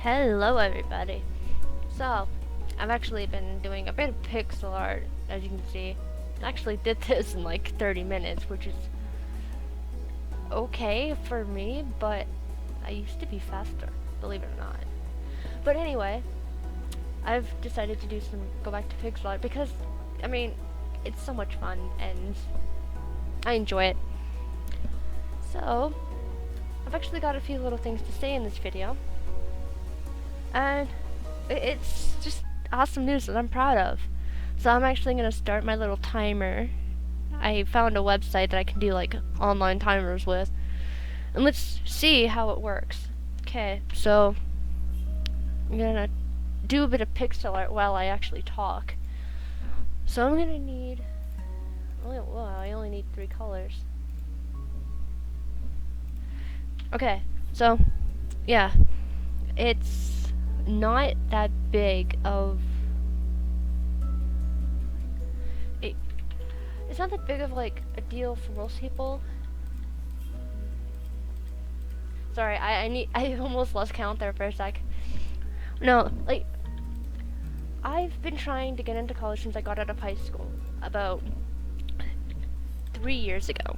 Hello everybody. So, I've actually been doing a bit of pixel art, as you can see. I actually did this in like 30 minutes, which is okay for me, but I used to be faster, believe it or not. But anyway, I've decided to go back to pixel art because, I mean, it's so much fun and I enjoy it. So, I've actually got a few little things to say in this video. And it's just awesome news that I'm proud of. So I'm actually going to start my little timer. I found a website that I can do like online timers with. And let's see how it works. Okay, so I'm going to do a bit of pixel art while I actually talk. So I'm going to need... I only need 3 colors. Okay, so yeah, it's not that big of it's not that big of like a deal for most people. Sorry, I almost lost count there for a sec. No, like I've been trying to get into college since I got out of high school about 3 years ago.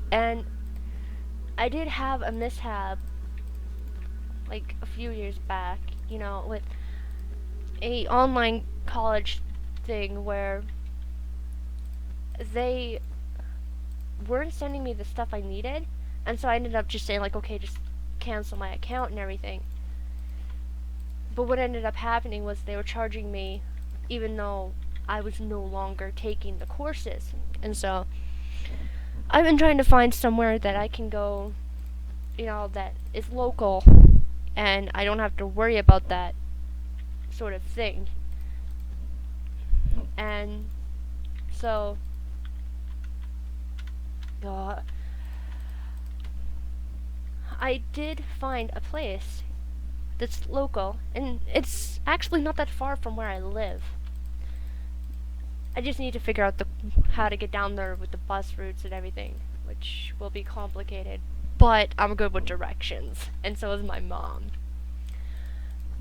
And I did have a mishap like a few years back, with a online college thing where they weren't sending me the stuff I needed, and so I ended up just saying like, okay, just cancel my account and everything. But what ended up happening was they were charging me even though I was no longer taking the courses. And so I've been trying to find somewhere that I can go, that is local and I don't have to worry about that sort of thing. And so I did find a place that's local, and it's actually not that far from where I live. I just need to figure out how to get down there with the bus routes and everything, which will be complicated. But I'm good with directions, and so is my mom.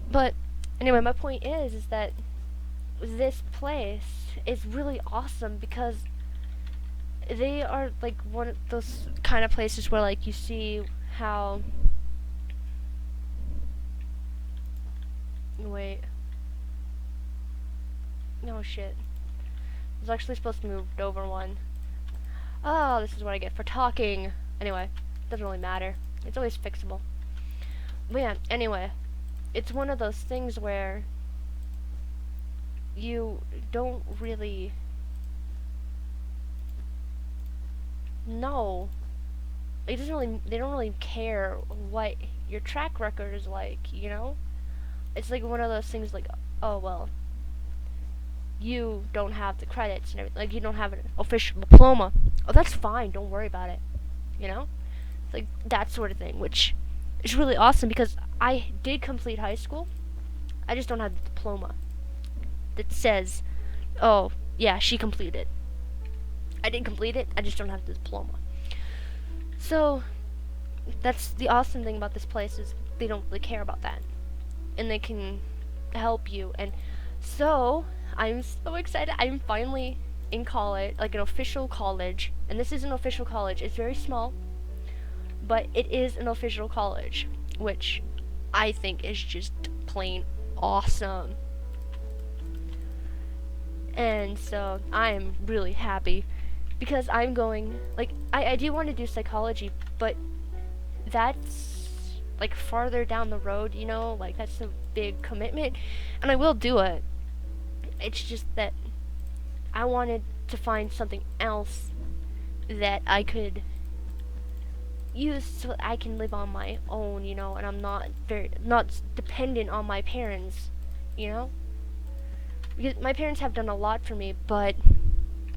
But anyway, my point is that this place is really awesome because they are like one of those kind of places where like you see how wait no shit I was actually supposed to move over one. Oh, this is what I get for talking. Anyway, doesn't really matter, it's always fixable. But yeah, anyway, it's one of those things where you don't really know. They don't really care what your track record is like, It's like one of those things like, oh well, you don't have the credits and everything, like you don't have an official diploma. Oh, that's fine, don't worry about it, It's like that sort of thing, which is really awesome because I did complete high school. I just don't have the diploma that says, oh yeah, she completed. I didn't complete it, I just don't have the diploma. So that's the awesome thing about this place is they don't really care about that, and they can help you. And so I'm so excited. I'm finally in college, like an official college, and this is an official college. It's very small, but it is an official college, which I think is just plain awesome. And so I am really happy because I'm going, like, I do want to do psychology, but that's like farther down the road, like that's a big commitment, and I will do it. It's just that I wanted to find something else that I could use so I can live on my own, and I'm not dependent on my parents, because my parents have done a lot for me, but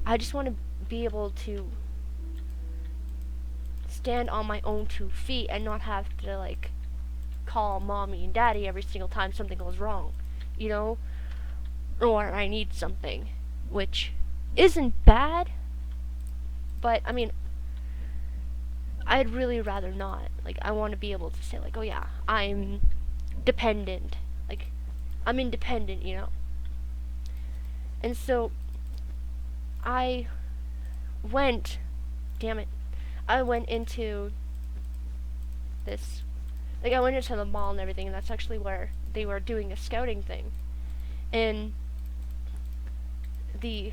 I just want to be able to stand on my own 2 feet and not have to like call mommy and daddy every single time something goes wrong, or I need something, which isn't bad, but I mean, I'd really rather not. Like, I want to be able to say like, oh yeah, I'm dependent. Like, I'm independent, you know? And so I went, damn it, I went into this, like, I went into the mall and everything, and that's actually where they were doing a scouting thing. And the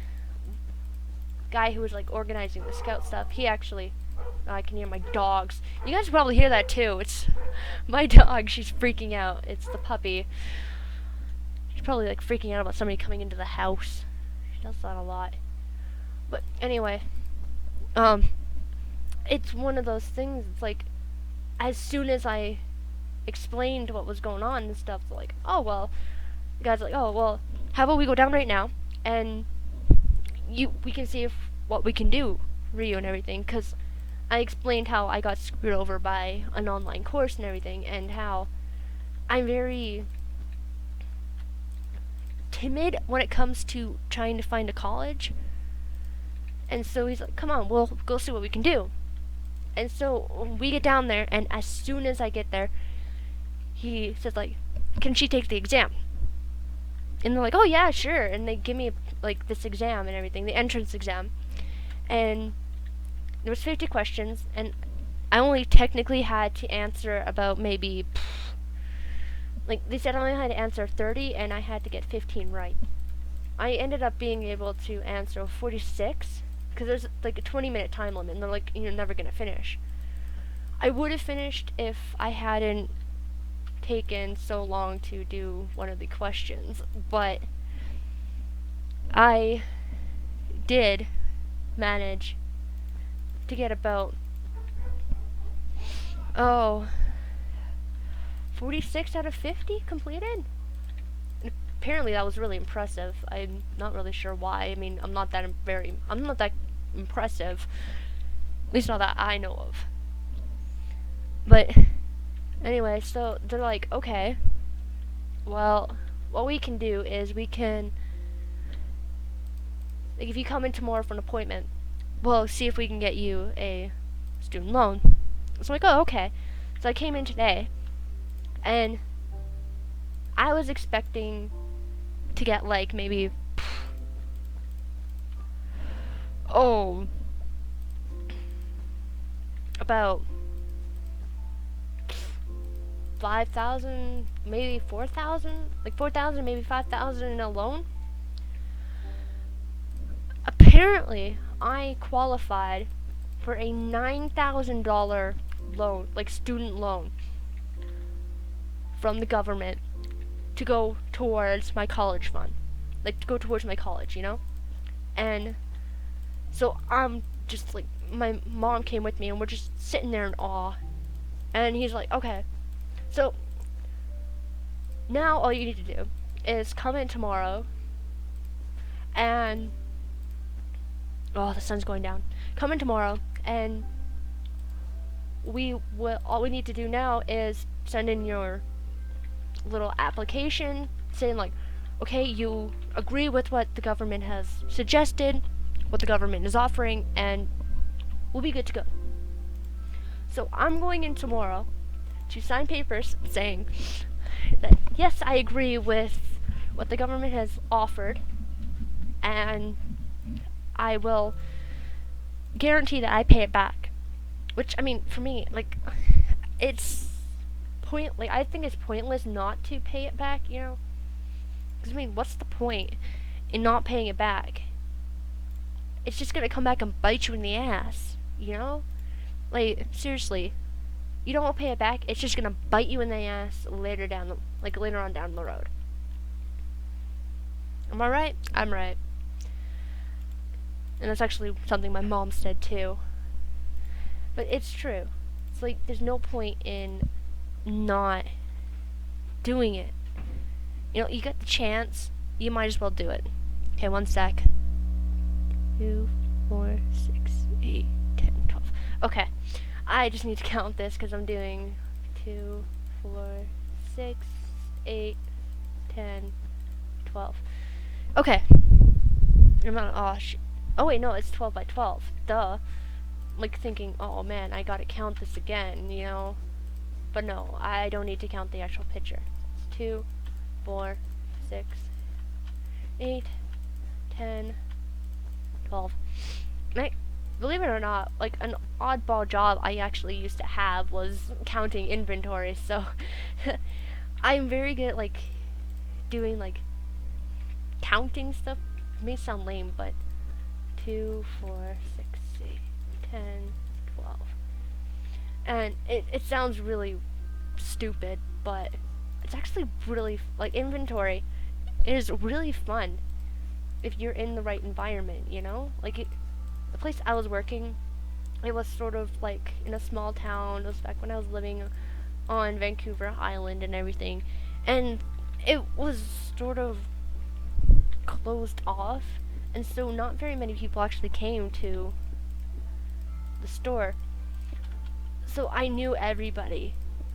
guy who was, like, organizing the scout stuff, he actually, oh, I can hear my dogs. You guys probably hear that too. It's my dog, she's freaking out. It's the puppy. She's probably, like, freaking out about somebody coming into the house. She does that a lot. But anyway, it's one of those things, it's like, as soon as I explained what was going on and stuff, like, oh, well, the guy's like, oh, well, how about we go down right now, and we can see if what we can do for you and everything, because I explained how I got screwed over by an online course and everything, and how I'm very timid when it comes to trying to find a college. And so he's like, come on, we'll go see what we can do. And so we get down there, and as soon as I get there, he says, like, can she take the exam? And they're like, oh yeah, sure. And they give me, like, this exam and everything, the entrance exam. And there was 50 questions, and I only technically had to answer about maybe, like, they said I only had to answer 30, and I had to get 15 right. I ended up being able to answer 46, because there's, like, a 20-minute time limit, and they're like, you're never going to finish. I would have finished if I hadn't taken so long to do one of the questions, but I did manage to get about 46 out of 50 completed. And apparently that was really impressive. I'm not really sure why. I mean, I'm not that impressive, at least not that I know of. But anyway, so they're like, okay, well, what we can do is we can, like, if you come in tomorrow for an appointment, we'll see if we can get you a student loan. So I'm like, oh, okay. So I came in today, and I was expecting to get, like, maybe, about 5,000, maybe 4,000, like 4,000, maybe 5,000 in a loan. Apparently, I qualified for a $9,000 loan, like student loan, from the government to go towards my college fund, like to go towards my college, you know? And so I'm just like, my mom came with me, and we're just sitting there in awe. And he's like, okay, so now all you need to do is come in tomorrow, and oh, the sun's going down. Come in tomorrow, and all we need to do now is send in your little application saying, like, okay, you agree with what the government has suggested, what the government is offering, and we'll be good to go. So I'm going in tomorrow to sign papers saying that, yes, I agree with what the government has offered, and I will guarantee that I pay it back. Which, I mean, for me, like, it's like, I think it's pointless not to pay it back, you know? Because, I mean, what's the point in not paying it back? It's just gonna come back and bite you in the ass, you know? Like, seriously, you don't want to pay it back, it's just gonna bite you in the ass later on down the road. Am I right? I'm right. And that's actually something my mom said too. But it's true. It's like, there's no point in not doing it. You know, you got the chance, you might as well do it. Okay, one sec. 2, 4, 6, 8, 10, 12. Okay, I just need to count this because I'm doing 2, 4, 6, 8, 10, 12. Okay. Oh wait, no, it's 12 by 12. Duh. Like, thinking, oh man, I gotta count this again, you know? But no, I don't need to count the actual picture. It's 2, 4, 6, 8, 10, 12. And believe it or not, like an oddball job I actually used to have was counting inventory. So I'm very good at like doing like counting stuff. It may sound lame, but 2, 4, 6, 8, 10, 12. And it sounds really stupid, but it's actually really, like, inventory is really fun if you're in the right environment, you know? Like, the place I was working, it was sort of like in a small town. It was back when I was living on Vancouver Island and everything. And it was sort of closed off. And so not very many people actually came to the store. So I knew everybody.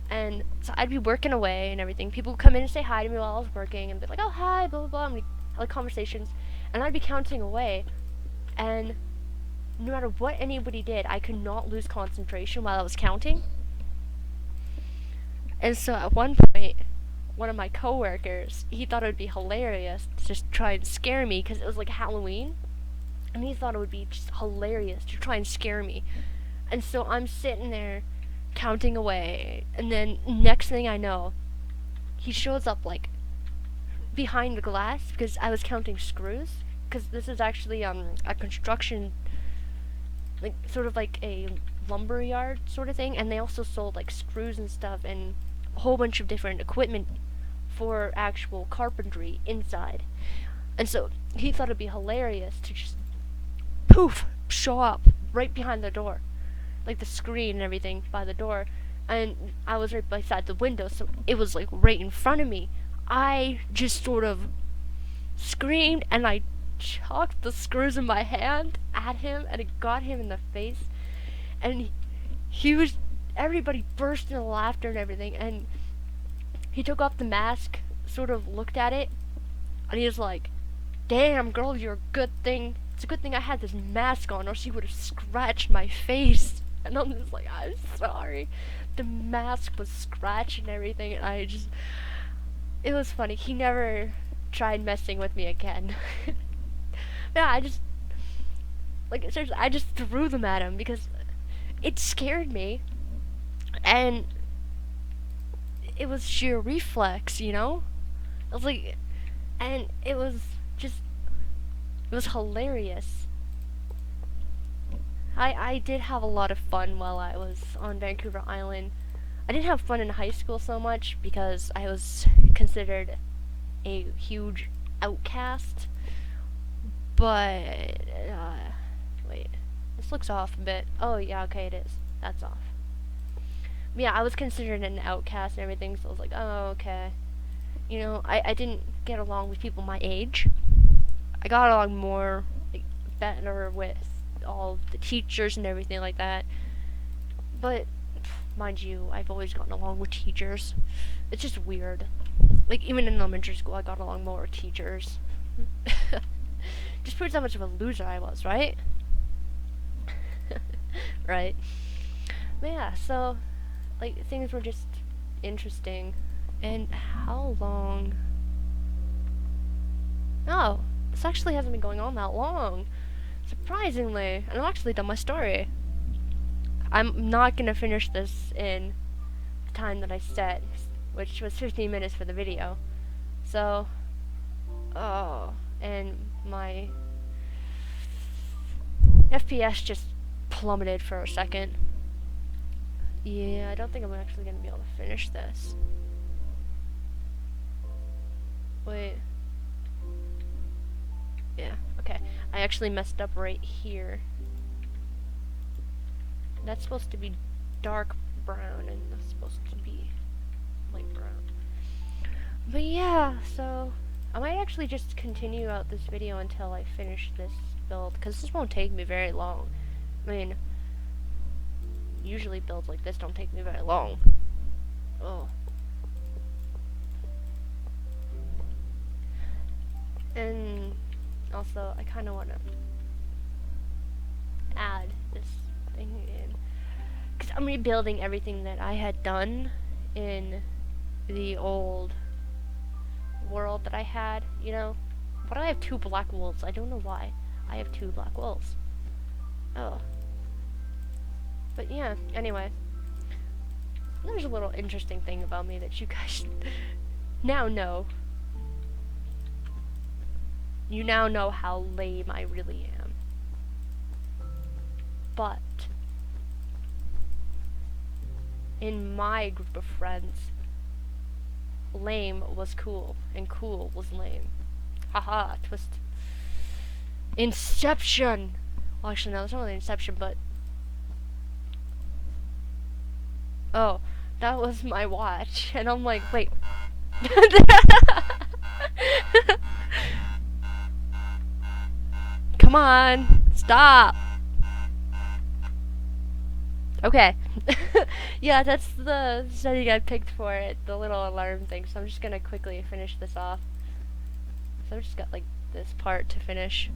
And so I'd be working away and everything. People would come in and say hi to me while I was working and be like, oh, hi, blah, blah, blah. And we'd have like conversations. And I'd be counting away. And no matter what anybody did, I could not lose concentration while I was counting. And so at one point, one of my coworkers, he thought it would be hilarious to just try and scare me because it was like Halloween. And he thought it would be just hilarious to try and scare me. And so I'm sitting there counting away, and then next thing I know, he shows up like behind the glass because I was counting screws. Because this is actually a construction, like sort of like a lumber yard sort of thing, and they also sold like screws and stuff and a whole bunch of different equipment for actual carpentry inside. And so he thought it'd be hilarious to just poof show up right behind the door, like the screen and everything by the door, and I was right beside the window, so it was like right in front of me. I just sort of screamed and I chucked the screws in my hand at him, and it got him in the face, and he was, everybody burst into laughter and everything, and he took off the mask, sort of looked at it, and he was like, damn girl, you're a good thing, it's a good thing I had this mask on or else you would have scratched my face. And I'm just like, I'm sorry. The mask was scratched and everything, and it was funny. He never tried messing with me again. Yeah, like, seriously, I just threw them at him because it scared me, and it was sheer reflex, you know? I was like, and it was hilarious. I did have a lot of fun while I was on Vancouver Island. I didn't have fun in high school so much because I was considered a huge outcast. But, wait, this looks off a bit. Oh, yeah, okay, it is. That's off. Yeah, I was considered an outcast and everything, so I was like, oh, okay. You know, I didn't get along with people my age. I got along more, like, better with all the teachers and everything like that. But, mind you, I've always gotten along with teachers. It's just weird. Like, even in elementary school, I got along more with teachers. Just proves how much of a loser I was, right? Right. But yeah, so, like, things were just interesting. And how long? Oh, this actually hasn't been going on that long. Surprisingly. And I've actually done my story. I'm not gonna finish this in the time that I set, which was 15 minutes for the video. So, oh, and my FPS just plummeted for a second. Yeah, I don't think I'm actually gonna be able to finish this. Wait. Yeah, okay. I actually messed up right here. That's supposed to be dark brown, and that's supposed to be light brown. But yeah, so I might actually just continue out this video until I finish this build, because this won't take me very long. I mean, usually builds like this don't take me very long. Oh. And also, I kind of want to add this thing in, because I'm rebuilding everything that I had done in the old world that I had, you know? Why do I have 2 black wolves? I don't know why. I have 2 black wolves. Oh. But yeah, anyway. There's a little interesting thing about me that you guys now know. You now know how lame I really am. But in my group of friends, lame was cool and cool was lame. Haha, twist. Inception! Well, actually, no, that's not really Inception, but... Oh, that was my watch. And I'm like, wait. Come on, stop. Okay. Yeah, that's the setting I picked for it, the little alarm thing. So I'm just gonna quickly finish this off. So I've just got like this part to finish.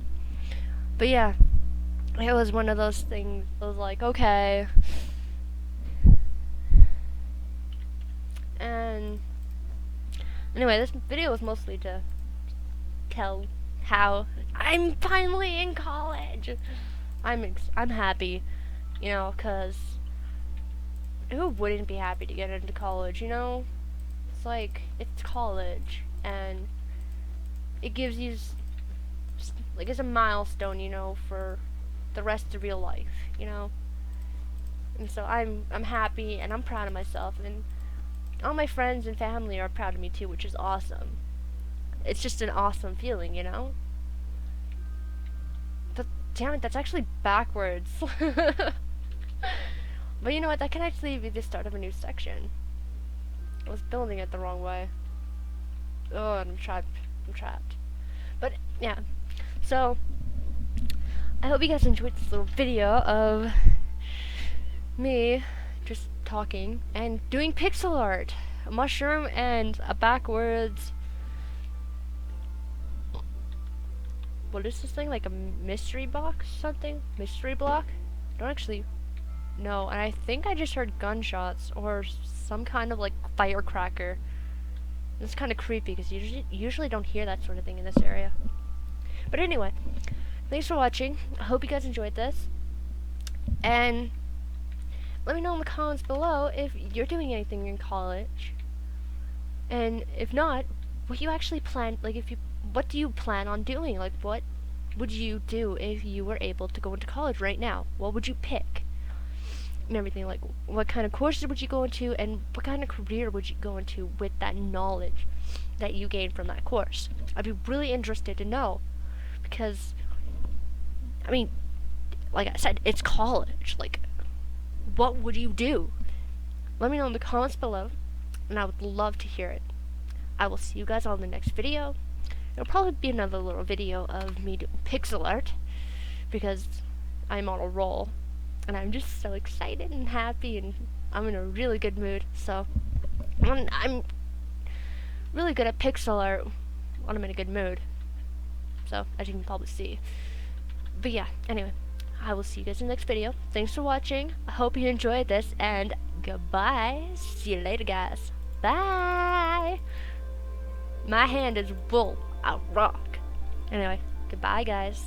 But yeah, it was one of those things. I was like, okay. And anyway, this video was mostly to tell how I'm finally in college. I'm happy, you know, 'cause who wouldn't be happy to get into college, you know? It's like, it's college, and it gives you, like, it's a milestone, you know, for the rest of your life, you know? And so I'm happy, and I'm proud of myself, and all my friends and family are proud of me too, which is awesome. It's just an awesome feeling, you know? But, damn it, that's actually backwards. But you know what, that can actually be the start of a new section. I was building it the wrong way. Oh, I'm trapped. But, yeah. So, I hope you guys enjoyed this little video of me just talking and doing pixel art. A mushroom and a backwards... What is this thing? Like a mystery box? Something? Mystery block? Don't actually... No, and I think I just heard gunshots or some kind of like firecracker. It's kind of creepy because you usually don't hear that sort of thing in this area. But anyway, thanks for watching. I hope you guys enjoyed this. And let me know in the comments below if you're doing anything in college. And if not, what you actually plan, like what do you plan on doing? Like what would you do if you were able to go into college right now? What would you pick? And everything, like what kind of courses would you go into and what kind of career would you go into with that knowledge that you gained from that course. I'd be really interested to know, because I mean, like I said, it's college. Like, what would you do? Let me know in the comments below, and I would love to hear it. I will see you guys on the next video. It'll probably be another little video of me doing pixel art, because I'm on a roll. And I'm just so excited and happy, and I'm in a really good mood. So, I'm really good at pixel art when I'm in a good mood. So, as you can probably see. But yeah, anyway, I will see you guys in the next video. Thanks for watching. I hope you enjoyed this, and goodbye. See you later, guys. Bye. My hand is bull. I rock. Anyway, goodbye, guys.